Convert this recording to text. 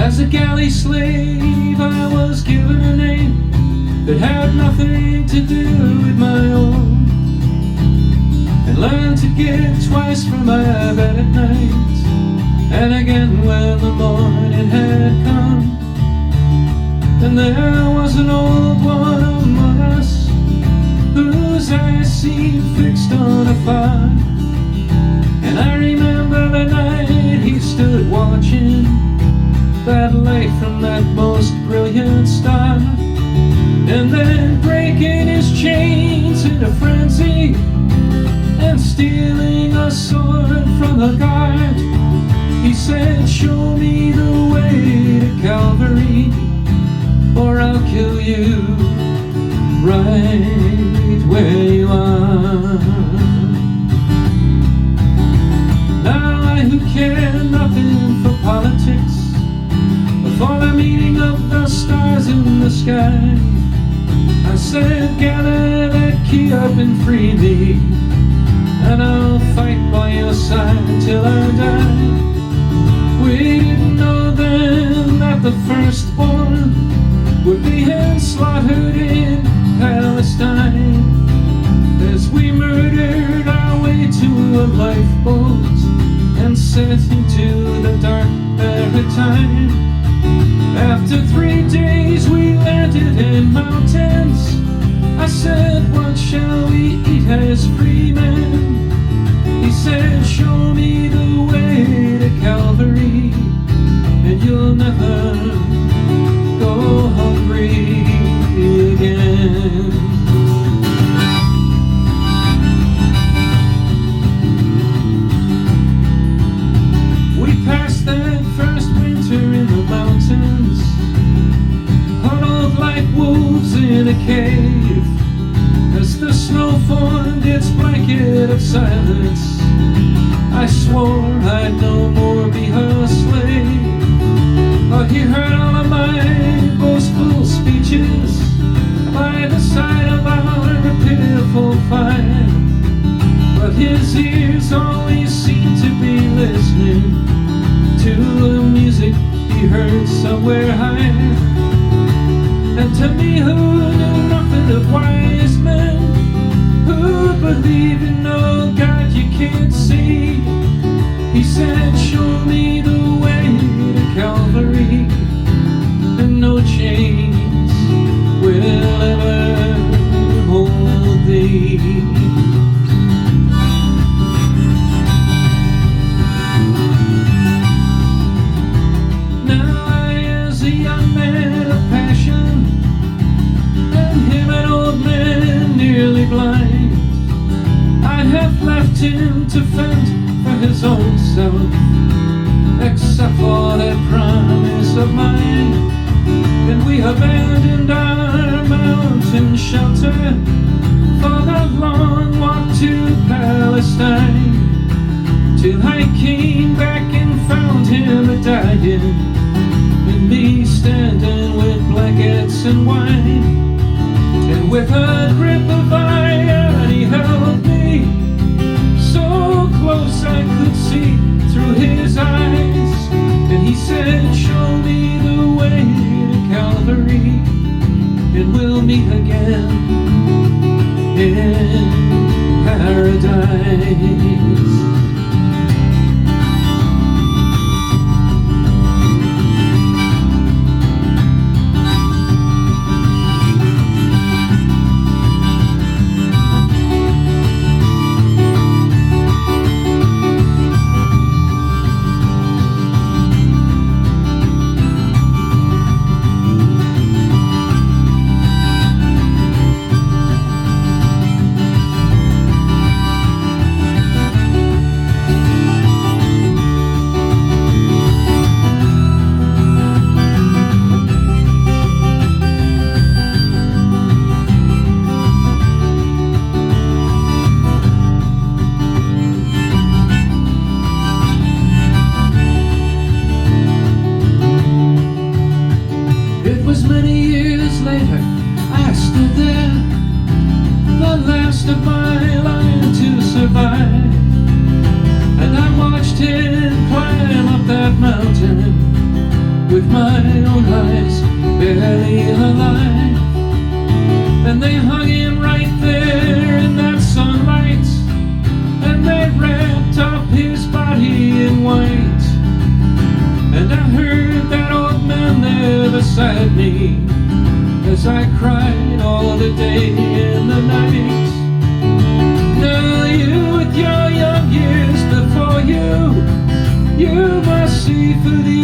As a galley slave, I was given a name that had nothing to do with my own, and learned to give twice from my bed at night, and again when the morning had come. And there was an old one among us whose eyes seemed fixed on a fire, and I remember the night he stood watching that light from that most brilliant star, and then breaking his chains in a frenzy and stealing a sword from the guard, he said, "Show me the way to Calvary, or I'll kill you right where you are." Now I who care nothing for politics, for the meaning of the stars in the sky, I said, "Gather that key up and free me, and I'll fight by your side till I die." We didn't know then that the firstborn were being slaughtered in Palestine, as we murdered our way to a lifeboat and sent into the dark maritime. After 3 days we landed in mountains. I said, "What shall we eat as free men?" He said, "Show me the way to Calvary, and you'll never go hungry again." We passed that first winter in the mountains, huddled like wolves in a cave, as the snow formed its blanket of silence. I swore I'd no more be her slave. Oh, he heard all of my boastful speeches by the side of our pitiful fire, but his ears always seemed to be listening to the music he heard somewhere high. And to me, who knew nothing of wise men, who believe in no God you can't see, he said, "Show me the way to Calvary, and no chains will ever hold thee." Now I, as a young man of passion, and him an old man nearly blind, I'd have left him to fend for his own self, except for that promise of mine. And we abandoned our mountain shelter for the long walk to Palestine, till I came back and found him a-dying, and me standing with blankets and wine. And with a grip of iron he held me so close I could see through his eyes, and he said, "Show me the way to Calvary, and we'll meet again in paradise." with my own eyes barely alive. And they hung him right there in that sunlight, and they wrapped up his body in white. And I heard that old man there beside me as I cried all the day and the night. Now you with your young years before you, you must see for the